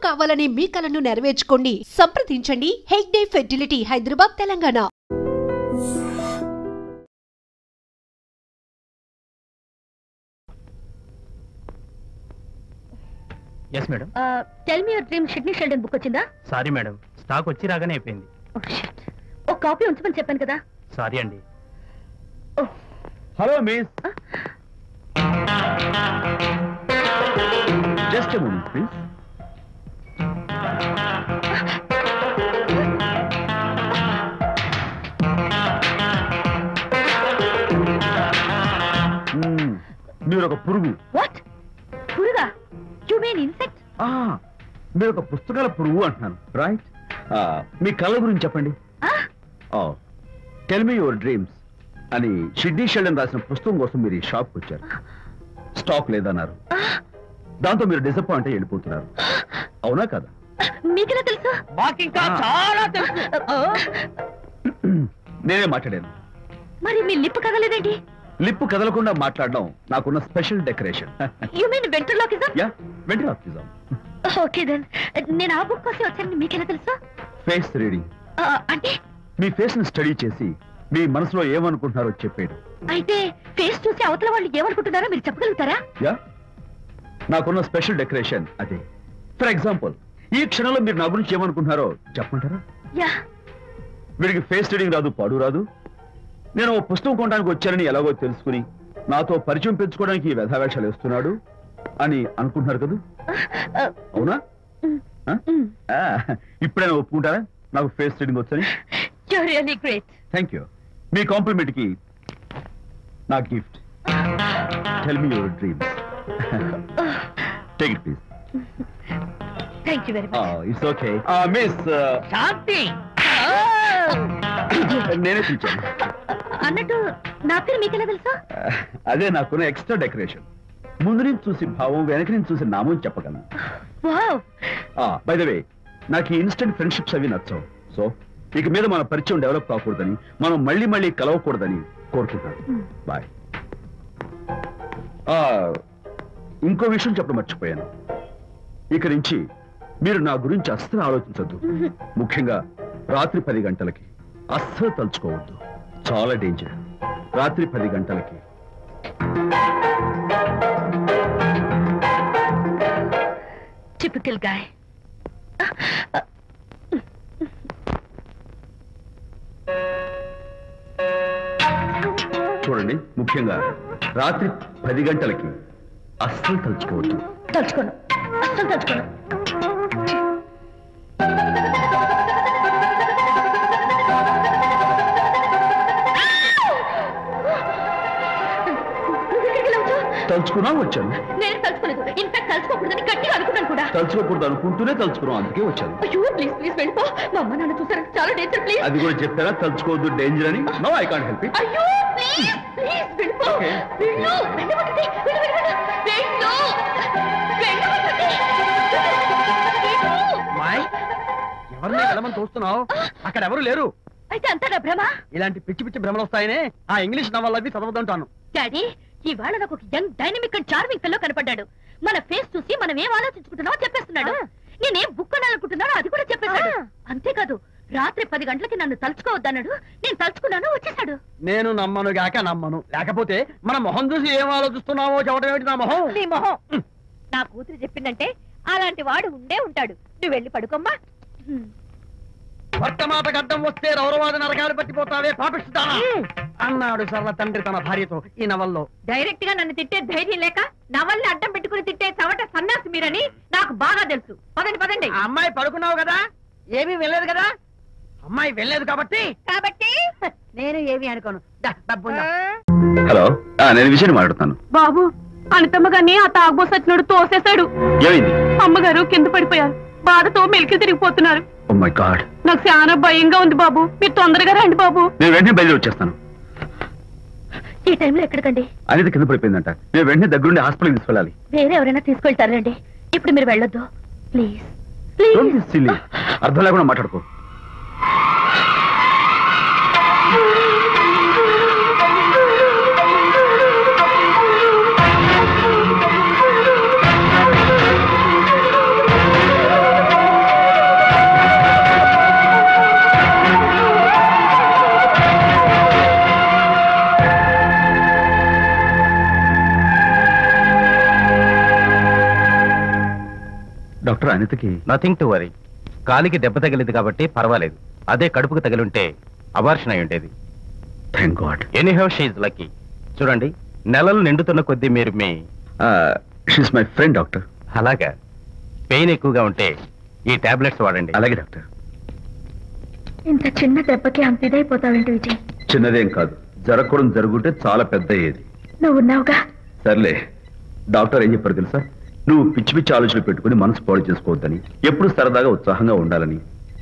కావాలని మీ కలను నెరవేర్చుకోండి. సంప్రదించండి Hegde fertility, Hyderabad, Telangana. yes madam. tell me your dream Sydney Sheldon book వచ్చిందా? సారీ మేడం, స్టాక్ వచ్చి రాగానే అయిపోయింది. oh shit, ఓ కాపీ ఉంచమని చెప్పాను కదా. సారీ అండి. Hello miss, just a moment please. మీరు ఒక పురుగు. వాట్? పురుగా? You mean insect? మీరు ఒక పుస్తకాల పురుగు అంటున్నాను, రైట్? మీ కళ గురించి చెప్పండి. టెల్ మీ యువర్ డ్రీమ్స్ అని సిడ్నీ షెల్డన్ రాసిన పుస్తకం కోసం మీరు ఈ షాప్కి వచ్చారు. స్టాక్ లేదన్నారు, దాంతో మీరు డిసప్పాయింట్ అయ్యి వెళ్ళిపోతున్నారు, అవునా కదా? మీకెలా తెలుసు? మాకింకా చాలా తెలుసు. నేనే మాట్లాడాను. మరి మీ లిప్ కదలేదేంటి? లిప్ కదలకుండా మాట్లాడడం నాకున్న special decoration. You mean ventriloquism? Yeah, ventriloquism. Okay then, నేను ఆ బుక్ కోసం వచ్చాను. మీకెలా తెలుసు? ఫేస్ రీడింగ్ అంటే మీ ఫేస్ ని స్టడీ చేసి మీ మనసులో ఏమనుకుంటున్నారో చెప్పేది. అయితే ఫేస్ చూసి అవతల వాళ్ళు ఏమనుకుంటున్నారో మీరు చెప్పగలుగుతారా? యా, నాకున్న స్పెషల్ డెకరేషన్ అదే. ఫర్ ఎగ్జాంపుల్, ఈ క్షణంలో మీరు నా గురించి ఏమనుకుంటున్నారో చెప్పమంటారా? యా. వీడికి ఫేస్ రీడింగ్ రాదు, పాడు రాదు. నేను ఓ పుస్తకం కొనడానికి వచ్చానని ఎలాగో తెలుసుకుని నాతో పరిచయం పెంచుకోవడానికి ఈ వ్యధావేషాలు వేస్తున్నాడు అని అనుకుంటున్నారు కదా, అవునా? ఇప్పుడైనా ఒప్పుకుంటారా నాకు ఫేస్ రీడింగ్ వచ్చని? You're really great. Thank you. మీ కాంప్లిమెంట్ కి నా gift. Tell me your dreams. Take it please. Thank you very much. It's okay. Miss Shanti, నేనే పిలిచాను. అన్నట్టు నా పేరు మీకెలా తెలుసా? అదే నాకున్న ఎక్స్ట్రా డెకరేషన్. ముందు నుంచి చూసి భావం, వెనక నుంచి చూసి నామం చెప్పగలను. వావ్. బై ద వే, నాకు ఈ ఇన్స్టెంట్ ఫ్రెండ్షిప్స్ అవి నచ్చవు. సో ఇక మీద మన పరిచయం డెవలప్ కాకూడదని, మనం మళ్ళీ మళ్ళీ కలవకూడదని కోరుకుంటాను. బాయ్. ఇంకో విషయం చెప్పడం మర్చిపోయాను. ఇక నుంచి మీరు నా గురించి అస్సలు ఆలోచించద్దు. ముఖ్యంగా రాత్రి 10 గంటలకి అస్సలు తలుచుకోవద్దు, చాలా డేంజర్. రాత్రి 10 గంటలకి. Typical guy. చూడండి, ముఖ్యంగా రాత్రి 10 గంటలకి అస్సలు తలుచుకోవద్దు. తలుచుకోను, అస్సలు తలుచుకోను. తలుచుకున్నా వచ్చాను. నేను తలుచుకోలేదు. ఇన్ఫాక్ట్ తలుచుకోకూడదని గట్టిగా అనుకున్నాను కూడా. తలుచుకోకూడదు అనుకుంటూనే తలుచుకున్నాం, అందుకే వచ్చాను. అయ్యో ప్లీజ్ ప్లీజ్ వెళ్ళిపో. మా అమ్మ నాన్న చూసారు, చాలా డేంజర్. ప్లీజ్. అది కూడా చెప్పారా తలుచుకోవద్దు డేంజర్ అని? No, I can't help it. అయ్యో ప్లీజ్ ప్లీజ్ వెళ్ళిపో. వెళ్ళు, వెళ్ళమంటుంది. వెళ్ళు వెళ్ళు వెళ్ళు. వెళ్ళమంటుంది. మాయ్, ఎవరిని వెళ్ళమని చూస్తున్నావు? అక్కడ ఎవరు లేరు. అయితే అంతా నా భ్రమ? ఇలాంటి పిచ్చి పిచ్చి భ్రమలు వస్తాయనే ఆ ఇంగ్లీష్ నవల్ అవి చదవదంటాను. డాడీ, ఇవాళ నాకు ఒక young dynamic and charming pillow కనపడ్డాడు. మన ఫేస్ చూసి మనం ఏం ఆలోచించుకుంటున్నామో చెప్పేస్తున్నాడు. నేనేం బుక్ అనాలనుకుంటున్నానో అది కూడా చెప్పేశాడు. అంతేకాదు, రాత్రి 10 గంటలకి నన్ను తలుచుకోవద్దన్నాడు. నేను తలుచుకున్నాను, వచ్చేసాడు. నేను నమ్మను గాక నమ్మను. లేకపోతే మన మొహం చూసి ఏం ఆలోచిస్తున్నావో చెప్పడం ఏమిటి? నా మొహం, నీ మొహం. నా కూతురు చెప్పిందంటే అలాంటి వాడు ఉండే ఉంటాడు. నువ్వు వెళ్ళి పడుకోమ్మా. భర్త మాట గడ్డం వస్తే రౌరవాద నరకాలు పట్టిపోతావే పాపిస్తానా అన్నాడు సరళ తండ్రి తన భార్యతో ఈ నవల్లో. డైరెక్ట్ గా నన్ను తిట్టే ధైర్యం లేక నవల్ని అడ్డం పెట్టుకుని తిట్టే చవట సన్నాసి మీరని నాకు బాగా తెలుసు. పదండి పదండి. అమ్మాయి పడుకున్నావు కదా, ఏమీ వెళ్ళలేదు కదా. అమ్మాయి వెళ్ళలేదు కాబట్టి నేను ఏమి అనుకోను. హలో, నేను విషయం మాట్లాడుతాను. బాబు, అనితమ్మ గారిని ఆ తాగుబోసచ్చినోడు తోసేశాడు. ఏమైంది? అమ్మగారు కింద పడిపోయారు. బాధతో మెలికి తిరిగిపోతున్నారు. ఓ మై గాడ్, నాకు చాలా భయంగా ఉంది బాబు. మీరు తొందరగా రండి బాబు. నేను వెంటనే బయలుదేరి వచ్చేస్తాను. ఈ టైంలో ఎక్కడికండి? అనిత కింద పడిపోయిందంట. నేను వెంటనే దగ్గరుండి హాస్పిటల్కి తీసుకెళ్ళాలి. వేరే ఎవరైనా తీసుకెళ్తారండి. ఇప్పుడు మీరు వెళ్ళొద్దు ప్లీజ్. అర్థం లేకుండా మాట్లాడుకో. డాక్టర్ అనితకి నథింగ్ టు వరీ. కాలికి దెబ్బ తగిలింది కాబట్టి పర్వాలేదు. అదే కడుపుకు తగిలింటే అబార్షన్ అయి ఉండేది. Thank God. Anyhow she's lucky. చూడండి, నెలలు నిండుతున్న కొద్దీ మీరు మీ షీస్ మై ఫ్రెండ్ డాక్టర్. అలాగా. పెయిన్ ఎక్కువగా ఉంటే ఈ టాబ్లెట్స్ వాడండి. అలాగే డాక్టర్. ఇంత చిన్న దెబ్బకి అంత ఇదైపోతావేంటి విజయ్? చిన్నదేం కాదు, జరగకూడదు జరుగుంటే చాలా పెద్ద అయ్యేది. నువ్వున్నావుగా. సర్లే, డాక్టర్ ఏం చెప్పారు తెలుసా? నువ్వు పిచ్చి పిచ్చి ఆలోచనలు పెట్టుకుని మనసు పాడు చేసుకోవద్దని, ఎప్పుడు సరదాగా ఉత్సాహంగా ఉండాలని,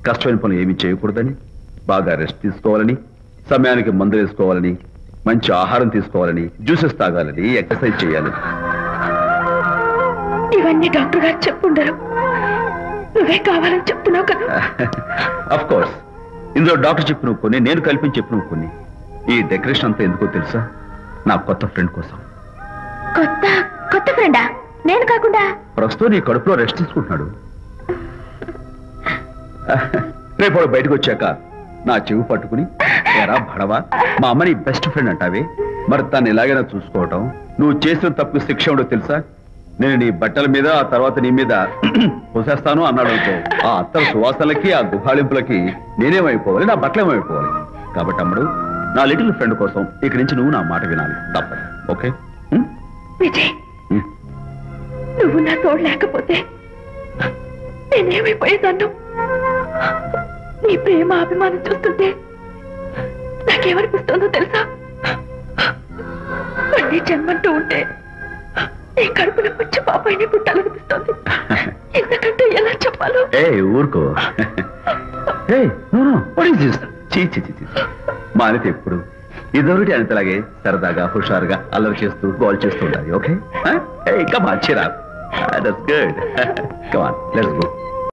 కష్టమైన పనులు ఏమీ చేయకూడదని, బాగా రెస్ట్ తీసుకోవాలని, సమయానికి మందులు వేసుకోవాలని, మంచి ఆహారం తీసుకోవాలని, జ్యూసెస్ తాగాలని, ఎక్సర్సైజ్ చేయాలని. ఇవన్నీ డాక్టర్ గారు చెప్పుండరు, నువ్వే కావాలని చెప్తున్నావు కదా. అఫ్ కోర్స్, ఇందులో డాక్టర్ చెప్పిన కొన్ని, నేను కల్పించి చెప్పిన కొన్ని. ఈ డెకరేషన్ అంతా ఎందుకో తెలుసా? నా కొత్త ఫ్రెండ్ కోసం. కొత్త కొత్త ఫ్రెండా? నేను కాకుండా? ప్రస్తుతం నీ కడుపులో రెస్ట్ తీసుకుంటున్నాడు. రేపు బయటకు వచ్చాక నా చెవి పట్టుకుని, ఎరా భడవా, మా అమ్మని బెస్ట్ ఫ్రెండ్ అంటావే, మరి తను ఎలాగైనా చూసుకోవటం, నువ్వు చేసిన తప్పు శిక్ష ఉండో తెలుసా? నేను నీ బట్టల మీద, ఆ తర్వాత నీ మీద పోసేస్తాను అన్నాడు అనుకో, ఆ అత్తల సువాసనలకి, ఆ గుహాళింపులకి నేనేమైపోవాలి, నా బట్టలేమైపోవాలి. కాబట్టి అమ్ముడు, నా లిటిల్ ఫ్రెండ్ కోసం ఇక్కడి నుంచి నువ్వు నా మాట వినాలి, తప్పదు. ఓకే విజయ్, నువ్వు నా తోడు లేకపోతే నేనేమైపోయేదాన్ను. నీ ప్రేమ అభిమానం చూస్తుంటే నాకేమనిపిస్తుందో తెలుసా? మళ్ళీ జన్మంటూ ఉంటే నీ కడుపులో వచ్చి పాపాయిని పుట్టాలనిపిస్తోంది. ఎందుకంటే ఎలా చెప్పాలో. ఊరుకో. మా అనిత ఎప్పుడు ఇదొకటి అనితలాగే సరదాగా, హుషారుగా, అల్లరి చేస్తూ, గోల్ చేస్తూ ఉండాలి. Okay, come on, cheer up. That's good. Come on, let's go.